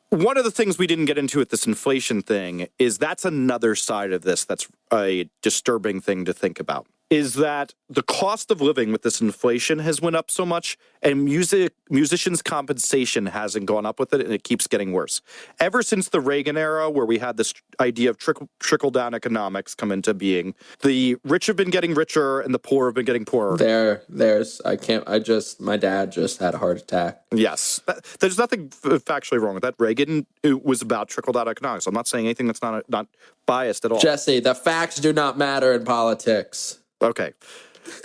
one of the things we didn't get into with this inflation thing is that's another side of this that's a disturbing thing to think about, is that the cost of living with this inflation has went up so much, and musicians' compensation hasn't gone up with it, and it keeps getting worse. Ever since the Reagan era, where we had this idea of trickle-down economics come into being, the rich have been getting richer and the poor have been getting poorer. My dad just had a heart attack. Yes. There's nothing factually wrong with that. Reagan was about trickle-down economics. I'm not saying anything that's not biased at all. Jesse, the facts do not matter in politics. Okay.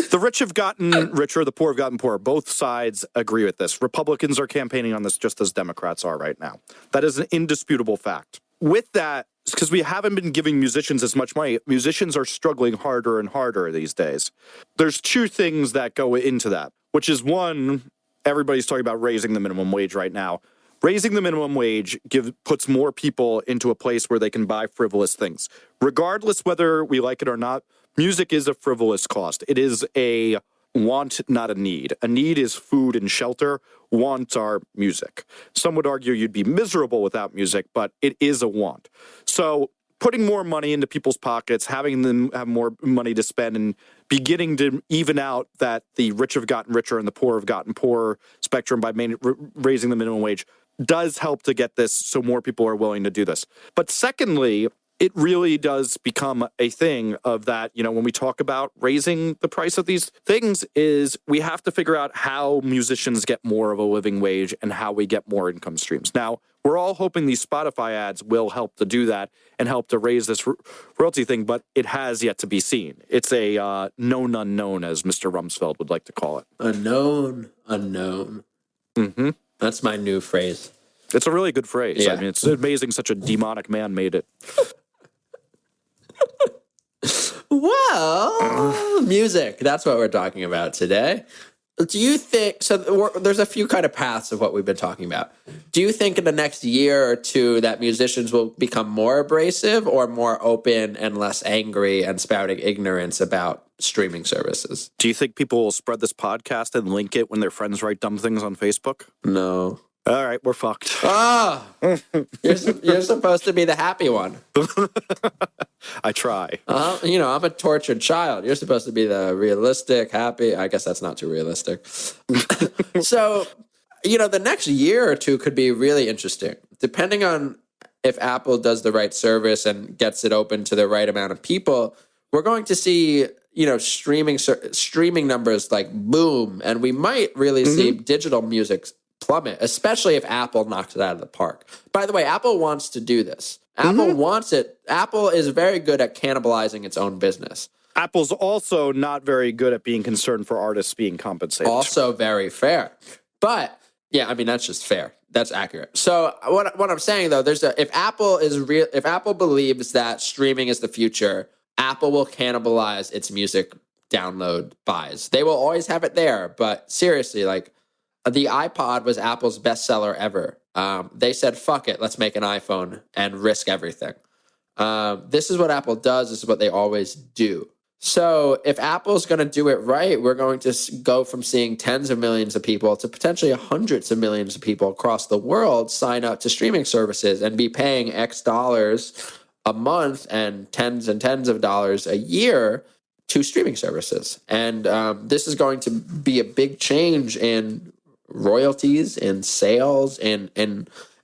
The rich have gotten richer, the poor have gotten poorer. Both sides agree with this. Republicans are campaigning on this just as Democrats are right now. That is an indisputable fact. With that, because we haven't been giving musicians as much money, musicians are struggling harder and harder these days. There's two things that go into that, which is one, everybody's talking about raising the minimum wage right now. Raising the minimum wage puts more people into a place where they can buy frivolous things. Regardless whether we like it or not, music is a frivolous cost. It is a want, not a need. A need is food and shelter. Wants are music. Some would argue you'd be miserable without music, but it is a want. So putting more money into people's pockets, having them have more money to spend, and beginning to even out that the rich have gotten richer and the poor have gotten poorer spectrum by raising the minimum wage does help to get this so more people are willing to do this. But secondly, it really does become a thing of that, when we talk about raising the price of these things, is we have to figure out how musicians get more of a living wage and how we get more income streams. Now, we're all hoping these Spotify ads will help to do that and help to raise this royalty thing, but it has yet to be seen. It's a known unknown, as Mr. Rumsfeld would like to call it. A known unknown. Mm-hmm. That's my new phrase. It's a really good phrase. Yeah. I mean, it's amazing such a demonic man made it. Well, music. That's what we're talking about today. Do you think, so there's a few kind of paths of what we've been talking about. Do you think in the next year or two that musicians will become more abrasive or more open and less angry and spouting ignorance about streaming services? Do you think people will spread this podcast and link it when their friends write dumb things on Facebook? No. All right, we're fucked. Ah, you're supposed to be the happy one. I try. I'm a tortured child. You're supposed to be the realistic, happy. I guess that's not too realistic. So, the next year or two could be really interesting, depending on if Apple does the right service and gets it open to the right amount of people. We're going to see, streaming numbers like boom, and we might really see digital music plummet, especially if Apple knocks it out of the park. By the way, Apple wants to do this. Apple wants it. Apple is very good at cannibalizing its own business. Apple's also not very good at being concerned for artists being compensated. Also very fair. But, yeah, I mean, that's just fair. That's accurate. So what I'm saying, though, if Apple believes that streaming is the future, Apple will cannibalize its music download buys. They will always have it there. But seriously, the iPod was Apple's bestseller ever. They said, fuck it, let's make an iPhone and risk everything. This is what Apple does. This is what they always do. So if Apple's going to do it right, we're going to go from seeing tens of millions of people to potentially hundreds of millions of people across the world sign up to streaming services and be paying X dollars a month and tens of dollars a year to streaming services. And this is going to be a big change in royalties, in sales, and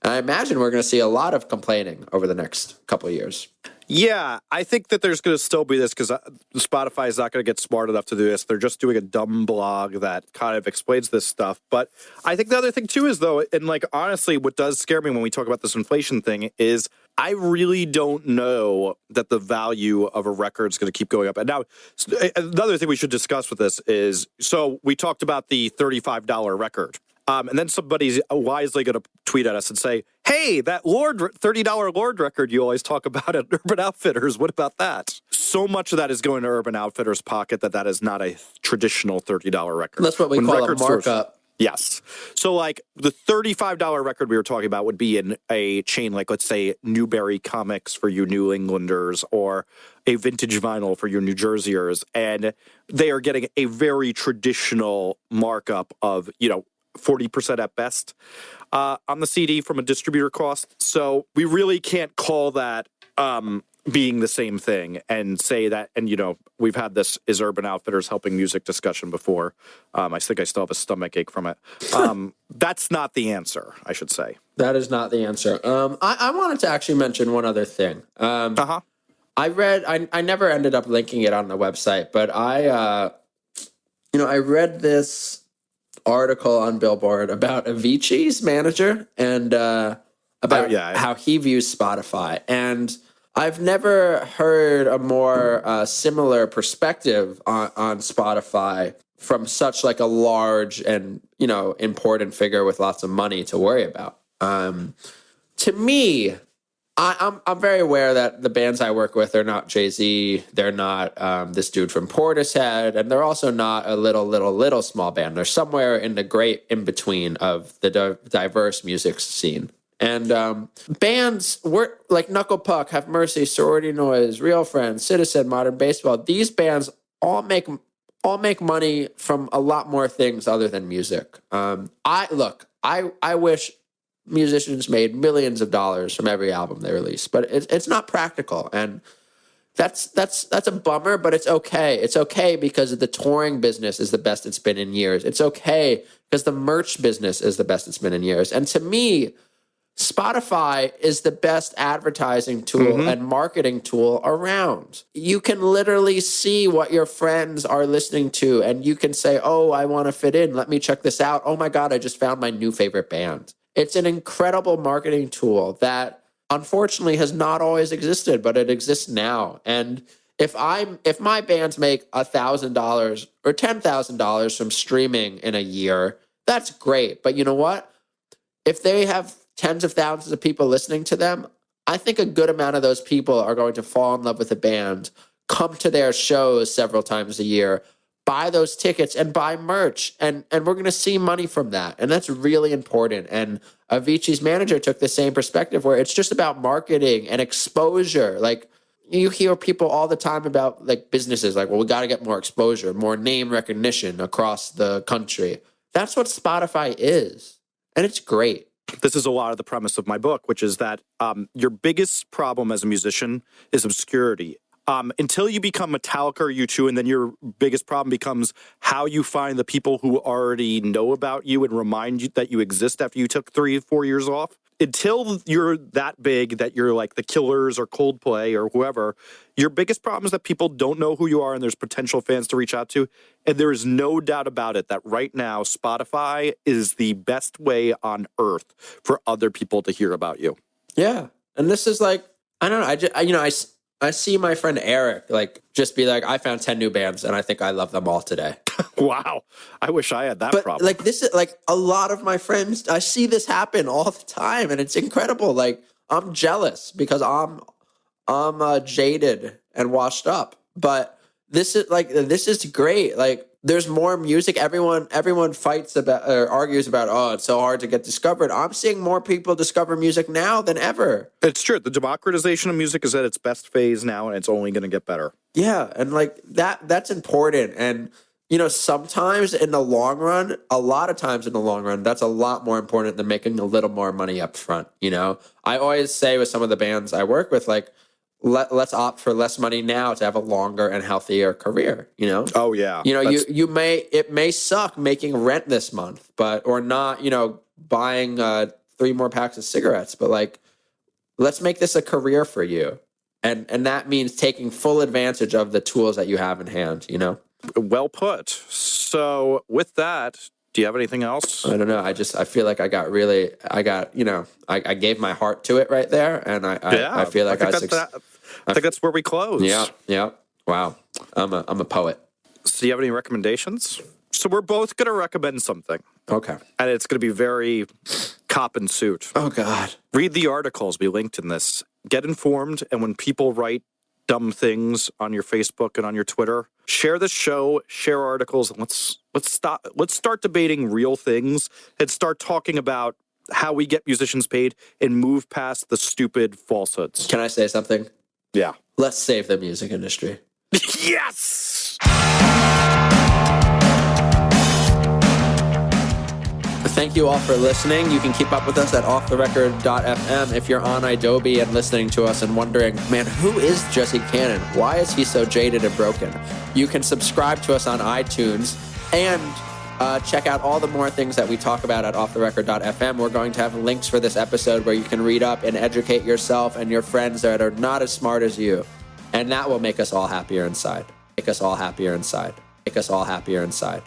I imagine we're going to see a lot of complaining over the next couple of years. Yeah, I think that there's going to still be this because Spotify is not going to get smart enough to do this. They're just doing a dumb blog that kind of explains this stuff. But I think the other thing too is, though, and honestly, what does scare me when we talk about this inflation thing is I really don't know that the value of a record is going to keep going up. And now, another thing we should discuss with this is, so we talked about the $35 record. And then somebody's wisely going to tweet at us and say, hey, that $30 Lord record you always talk about at Urban Outfitters, what about that? So much of that is going to Urban Outfitters' pocket that is not a traditional $30 record. That's what we call a markup. Yes. So like the $35 record we were talking about would be in a chain like, let's say, Newberry Comics for you New Englanders or a Vintage Vinyl for your New Jerseyers. And they are getting a very traditional markup of, 40% at best on the CD from a distributor cost. So we really can't call that being the same thing and say that. And, we've had this Is Urban Outfitters Helping Music discussion before. I think I still have a stomach ache from it. That's not the answer, I should say. That is not the answer. I wanted to actually mention one other thing. I read, I never ended up linking it on the website, but I read this article on Billboard about Avicii's manager and about how he views Spotify. And I've never heard a more similar perspective on Spotify from such like a large and, important figure with lots of money to worry about. To me, I'm very aware that the bands I work with are not Jay-Z. They're not this dude from Portishead, and they're also not a little small band. They're somewhere in the great in-between of the diverse music scene. And bands work like Knuckle Puck, Have Mercy, Sorority Noise, Real Friends, Citizen, Modern Baseball. These bands all make money from a lot more things other than music. I wish musicians made millions of dollars from every album they release, but it's not practical, and that's a bummer. But it's okay. It's okay because the touring business is the best it's been in years. It's okay because the merch business is the best it's been in years. And to me, Spotify is the best advertising tool and marketing tool around. You can literally see what your friends are listening to, and you can say, "Oh, I want to fit in. Let me check this out. Oh my God, I just found my new favorite band." It's an incredible marketing tool that unfortunately has not always existed, but it exists now. And if my bands make $1,000 or $10,000 from streaming in a year, that's great. But you know what? If they have tens of thousands of people listening to them, I think a good amount of those people are going to fall in love with the band, come to their shows several times a year, buy those tickets and buy merch. And we're going to see money from that. And that's really important. And Avicii's manager took the same perspective where it's just about marketing and exposure. Like you hear people all the time about like businesses like, well, we got to get more exposure, more name recognition across the country. That's what Spotify is. And it's great. This is a lot of the premise of my book, which is that your biggest problem as a musician is obscurity. Until you become Metallica or U2, and then your biggest problem becomes how you find the people who already know about you and remind you that you exist after you took 3-4 years off. Until you're that big that you're like the Killers or Coldplay or whoever, your biggest problem is that people don't know who you are and there's potential fans to reach out to. And there is no doubt about it that right now Spotify is the best way on earth for other people to hear about you. Yeah. And this is like, I don't know. I see my friend Eric like just be like, I found 10 new bands and I think I love them all today. Wow. I wish I had that problem. Like this is like a lot of my friends, I see this happen all the time and it's incredible. Like I'm jealous because I'm jaded and washed up, but this is great. Like there's more music. Everyone fights about or argues about, oh, it's so hard to get discovered. I'm seeing more people discover music now than ever. It's true. The democratization of music is at its best phase now, and it's only going to get better. Yeah, and like that's important. And sometimes in the long run, a lot of times in the long run, that's a lot more important than making a little more money up front. I always say with some of the bands I work with, like, let's opt for less money now to have a longer and healthier career, Oh yeah. It may suck making rent this month, or not, buying 3 more packs of cigarettes, but like, let's make this a career for you. And that means taking full advantage of the tools that you have in hand, Well put. So with that, do you have anything else? I don't know. I feel like I gave my heart to it right there. And I feel like I think that's where we close. Yeah. Wow. I'm a poet. So do you have any recommendations? So we're both going to recommend something. Okay. And it's going to be very cop and suit. Oh, God. Read the articles we linked in this. Get informed. And when people write dumb things on your Facebook and on your Twitter. Share the show, share articles, and let's start debating real things and start talking about how we get musicians paid and move past the stupid falsehoods. Can I say something? Yeah. Let's save the music industry. Yes! Thank you all for listening. You can keep up with us at offtherecord.fm. If you're on Adobe and listening to us and wondering, man, who is Jesse Cannon? Why is he so jaded and broken? You can subscribe to us on iTunes and check out all the more things that we talk about at offtherecord.fm. We're going to have links for this episode where you can read up and educate yourself and your friends that are not as smart as you. And that will make us all happier inside. Make us all happier inside. Make us all happier inside.